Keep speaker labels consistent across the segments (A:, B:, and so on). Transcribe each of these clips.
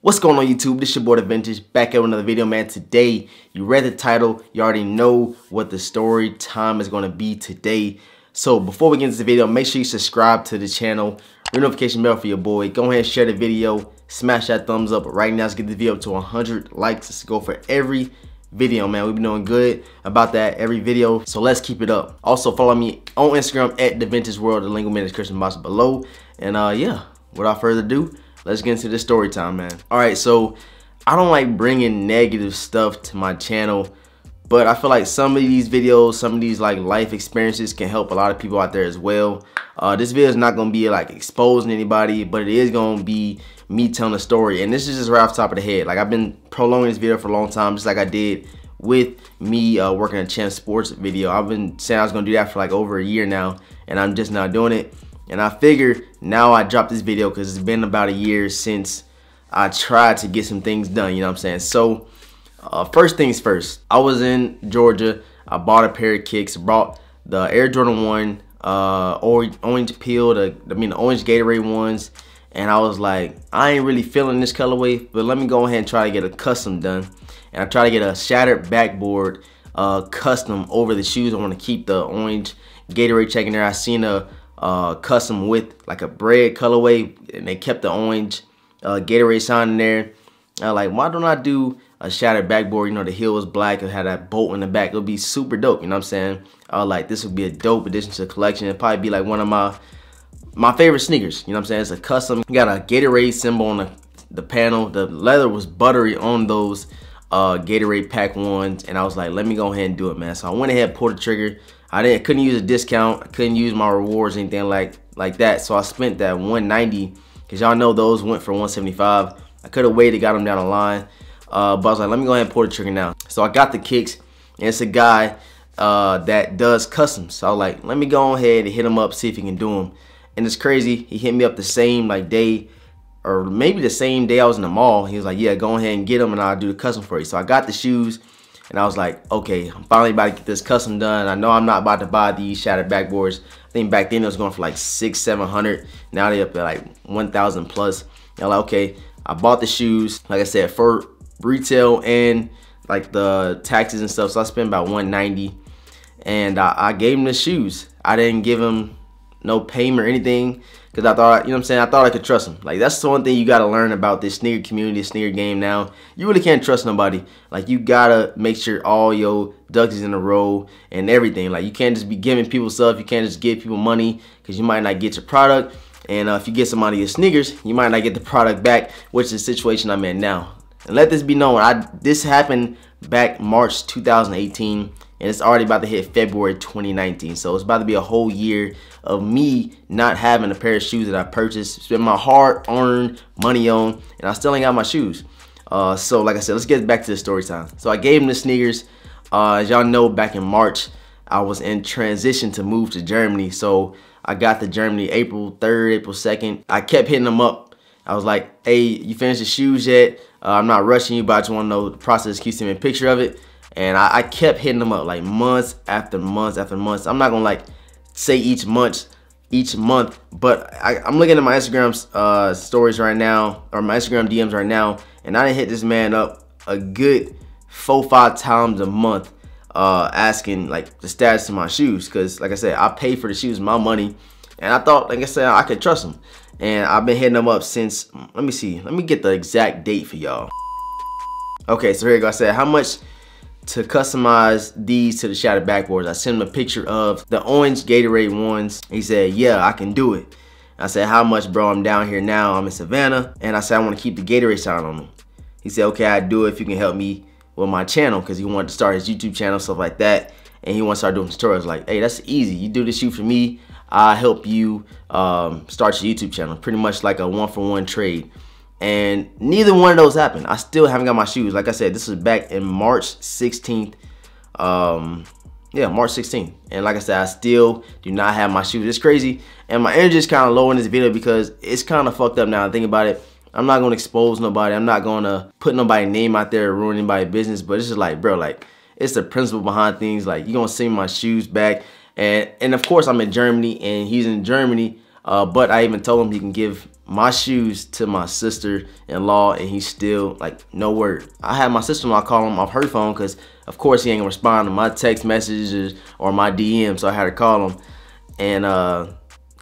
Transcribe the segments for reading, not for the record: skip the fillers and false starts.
A: What's going on YouTube? This your boy DeVintage back at another video, man. Today, you read the title, you already know what the story time is going to be today. So before we get into the video, make sure you subscribe to the channel, ring notification bell for your boy. Go ahead and share the video, smash that thumbs up right now. Let's get the video up to 100 likes. Let's go for every video, man. We've been doing good about that every video, so let's keep it up. Also follow me on Instagram at DeVintageWorld. The link will be in the description box below. And yeah, without further ado, let's get into the story time, man. All right, so I don't like bringing negative stuff to my channel, but I feel like some of these videos, some of these like life experiences can help a lot of people out there as well. This video is not gonna be like exposing anybody, but it is gonna be me telling a story. And this is just right off the top of the head. Like, I've been prolonging this video for a long time, just like I did with me working a Champ Sports video. I've been saying I was gonna do that for like over a year now, and I'm just now doing it. And I figured now I dropped this video because it's been about a year since I tried to get some things done, you know what I'm saying? So first things first, I was in Georgia. I bought a pair of kicks, bought the Air Jordan 1 orange peel, the orange Gatorade ones, and I was like, I ain't really feeling this colorway, but let me go ahead and try to get a custom done. And I try to get a Shattered Backboard custom over the shoes. I want to keep the orange Gatorade check in there. I seen a custom with like a bread colorway, and they kept the orange Gatorade sign in there. I was like, why don't I do a Shattered Backboard? You know, the heel was black, it had that bolt in the back. It would be super dope, you know what I'm saying? I was like, this would be a dope addition to the collection. It'd probably be like one of my favorite sneakers, you know what I'm saying? It's a custom. You got a Gatorade symbol on the panel. The leather was buttery on those Gatorade pack ones, and I was like, let me go ahead and do it, man. So I went ahead, pulled the trigger. I couldn't use a discount. I couldn't use my rewards, anything like that. So I spent that $190, because y'all know those went for $175. I could have waited, got them down the line. But I was like, let me go ahead and pull the trigger now. So I got the kicks, and it's a guy that does customs. So I was like, let me go ahead and hit him up, see if he can do them. And it's crazy. He hit me up the same like day, or maybe the same day I was in the mall. He was like, yeah, go ahead and get them, and I'll do the custom for you. So I got the shoes. And I was like, okay, I'm finally about to get this custom done. I know I'm not about to buy these Shattered Backboards. I think back then it was going for like $600-700. Now they're up at like 1,000 plus. And I'm like, okay, I bought the shoes, like I said, for retail and like the taxes and stuff. So I spent about $190, and I gave him the shoes. I didn't give him no payment or anything, because I thought, you know what I'm saying, I thought I could trust him. Like, that's the one thing you got to learn about this sneaker community, this sneaker game now. You really can't trust nobody. Like, you got to make sure all your ducks is in a row and everything. Like, you can't just be giving people stuff. You can't just give people money, because you might not get your product. And if you get somebody your sneakers, you might not get the product back, which is the situation I'm in now. And let this be known, this happened back March 2018, and it's already about to hit February 2019. So it's about to be a whole year of me not having a pair of shoes that I purchased, spent my hard-earned money on, and I still ain't got my shoes. So like I said, let's get back to the story time. So I gave him the sneakers. As y'all know, back in March, I was in transition to move to Germany. So I got to Germany April 3rd, April 2nd. I kept hitting them up. I was like, hey, you finished the shoes yet? I'm not rushing you, but I just want to know the process. Keep sending me a picture of it. And I kept hitting them up like months after months after months. I'm not gonna like say each month, but I'm looking at my Instagram stories right now, or my Instagram DMs right now, and I done hit this man up a good 4-5 times a month, asking like the status of my shoes, because like I said, I paid for the shoes, my money, and I thought, like I said, I could trust him. And I've been hitting them up since, let me see, let me get the exact date for y'all. Okay, so here you go. I said, how much to customize these to the Shattered Backboards? I sent him a picture of the orange Gatorade ones. He said, yeah, I can do it. I said, how much, bro? I'm down here now. I'm in Savannah. And I said, I want to keep the Gatorade sign on them. He said, okay, I do it if you can help me with my channel, because he wanted to start his YouTube channel, stuff like that. And he wants to start doing tutorials. Like, hey, that's easy. You do the shoe for me, I'll help you start your YouTube channel. Pretty much like a one-for-one trade. And neither one of those happened. I still haven't got my shoes. Like I said, this was back in March 16th. Yeah, March 16th. And like I said, I still do not have my shoes. It's crazy. And my energy is kind of low in this video, because it's kind of fucked up now. I think about it. I'm not going to expose nobody. I'm not going to put nobody's name out there or ruin anybody's business. But it's just like, bro, like, it's the principle behind things. Like, you're going to send me my shoes back. And of course, I'm in Germany, and he's in Germany. But I even told him he can give my shoes to my sister-in-law, and he's still like no word. I had my sister-in-law call him off her phone because of course he ain't gonna respond to my text messages or my DM, so I had to call him, and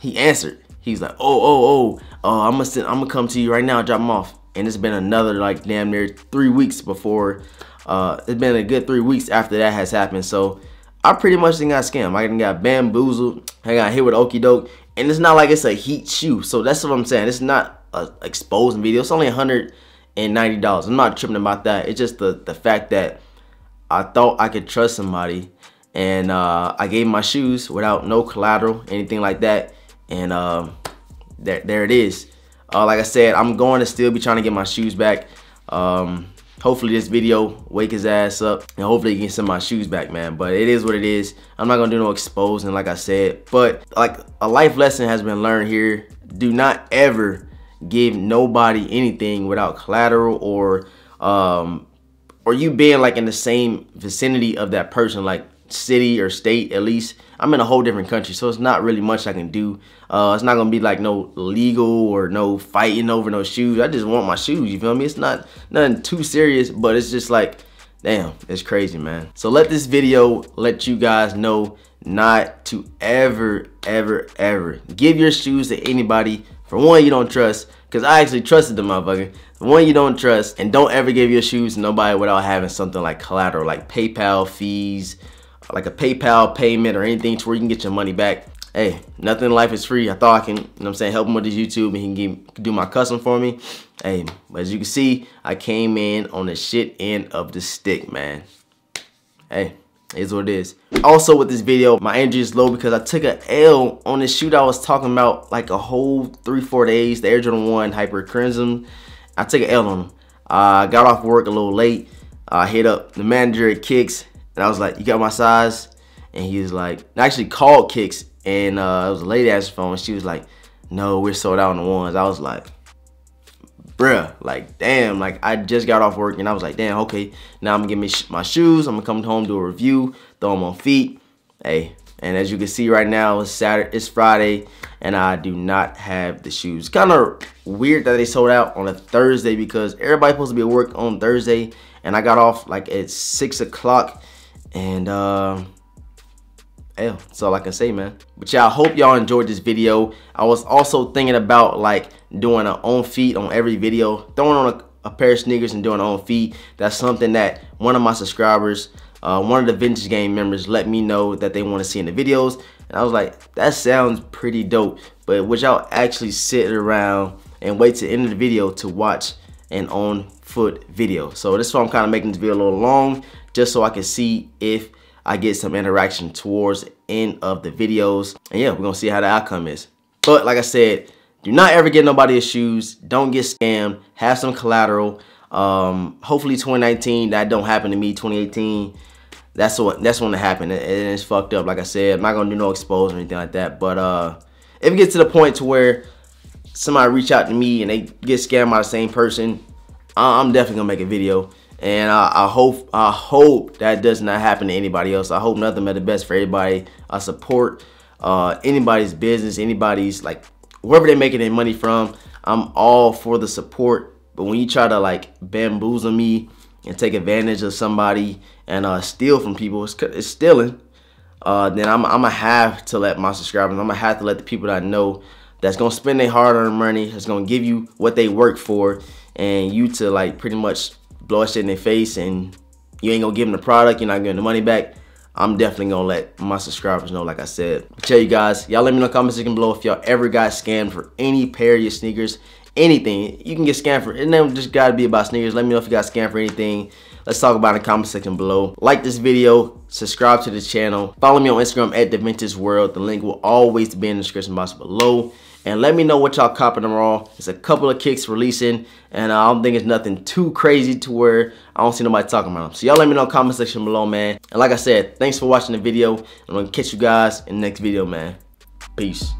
A: he answered. He's like, I'm gonna come to you right now, drop him off. And it's been another like damn near 3 weeks before. It's been a good 3 weeks after that has happened. So I pretty much done got scammed. I done got bamboozled. I got hit with okie doke. And it's not like it's a heat shoe. So that's what I'm saying. It's not a exposing video. It's only $190. I'm not tripping about that. It's just the fact that I thought I could trust somebody, and I gave my shoes without no collateral, anything like that. And there it is. Like I said, I'm going to still be trying to get my shoes back. Hopefully this video wake his ass up, and hopefully he can send my shoes back, man. But it is what it is. I'm not gonna do no exposing, like I said. But like a life lesson has been learned here. Do not ever give nobody anything without collateral, or you being like in the same vicinity of that person, like city or state at least. I'm in a whole different country, so it's not really much I can do. It's not gonna be like no legal or no fighting over no shoes. I just want my shoes, you feel me? It's not nothing too serious, but it's just like, damn, it's crazy, man. So let this video let you guys know not to ever give your shoes to anybody. For one, you don't trust, because I actually trusted the motherfucker. For one, you don't trust, and don't ever give your shoes to nobody without having something like collateral, like PayPal fees, like a PayPal payment or anything to where you can get your money back. Hey, nothing in life is free. I thought I can, you know what I'm saying, help him with his YouTube, and he can do my custom for me. Hey, but as you can see, I came in on the shit end of the stick, man. Hey, it is what it is. Also with this video, my energy is low because I took an L on this shoe that I was talking about like a whole 3-4 days, the Air Jordan 1 Hyper Crimson. I took an L on him. I got off work a little late. I hit up the manager at Kicks, and I was like, you got my size? And he was like, I actually called Kicks, and it was a lady answer phone. She was like, no, we're sold out on the ones. I was like, bruh, like, damn, like, I just got off work, and I was like, damn, okay, now I'm gonna get my shoes. I'm gonna come home, do a review, throw them on feet. Hey, and as you can see right now, it's Friday, and I do not have the shoes. Kind of weird that they sold out on a Thursday, because everybody's supposed to be at work on Thursday, and I got off like at 6 o'clock, and hell, that's all I can say, man. But y'all, hope y'all enjoyed this video. I was also thinking about like doing an on feet on every video, throwing on a pair of sneakers and doing an on feet. That's something that one of my subscribers, one of the Vintage Game members, let me know that they want to see in the videos, and I was like, that sounds pretty dope. But would y'all actually sit around and wait to the end of the video to watch an on foot video? So this is why I'm kind of making this video a little long, just so I can see if I get some interaction towards the end of the videos. And yeah, we're gonna see how the outcome is. But like I said, do not ever get nobody's shoes. Don't get scammed. Have some collateral. Hopefully 2019 that don't happen to me. 2018, that's when it happened, and it's fucked up. Like I said, I'm not gonna do no expose or anything like that. But if it gets to the point to where somebody reach out to me and they get scammed by the same person, I'm definitely gonna make a video. And I hope that does not happen to anybody else. I hope nothing but the best for everybody. I support anybody's business, anybody's, like, wherever they're making their money from. I'm all for the support. But when you try to like bamboozle me and take advantage of somebody and steal from people, it's stealing. Then I'm gonna have to let my subscribers, I'm gonna have to let the people that I know that's gonna spend their hard-earned money, that's gonna give you what they work for, and you to like pretty much blow shit in their face, and you ain't gonna give them the product, you're not getting the money back. I'm definitely gonna let my subscribers know, like I said. But yeah, you guys, y'all let me know in the comment section below if y'all ever got scammed for any pair of your sneakers. Anything you can get scammed for, it don't just gotta be about sneakers. Let me know if you got scammed for anything. Let's talk about it in the comment section below. Like this video, subscribe to the channel, follow me on Instagram at DeVintageWorld. The link will always be in the description box below. And let me know what y'all copping them all. There's a couple of kicks releasing, and I don't think it's nothing too crazy to where I don't see nobody talking about them. So y'all let me know in the comment section below, man. And like I said, thanks for watching the video. I'm gonna catch you guys in the next video, man. Peace.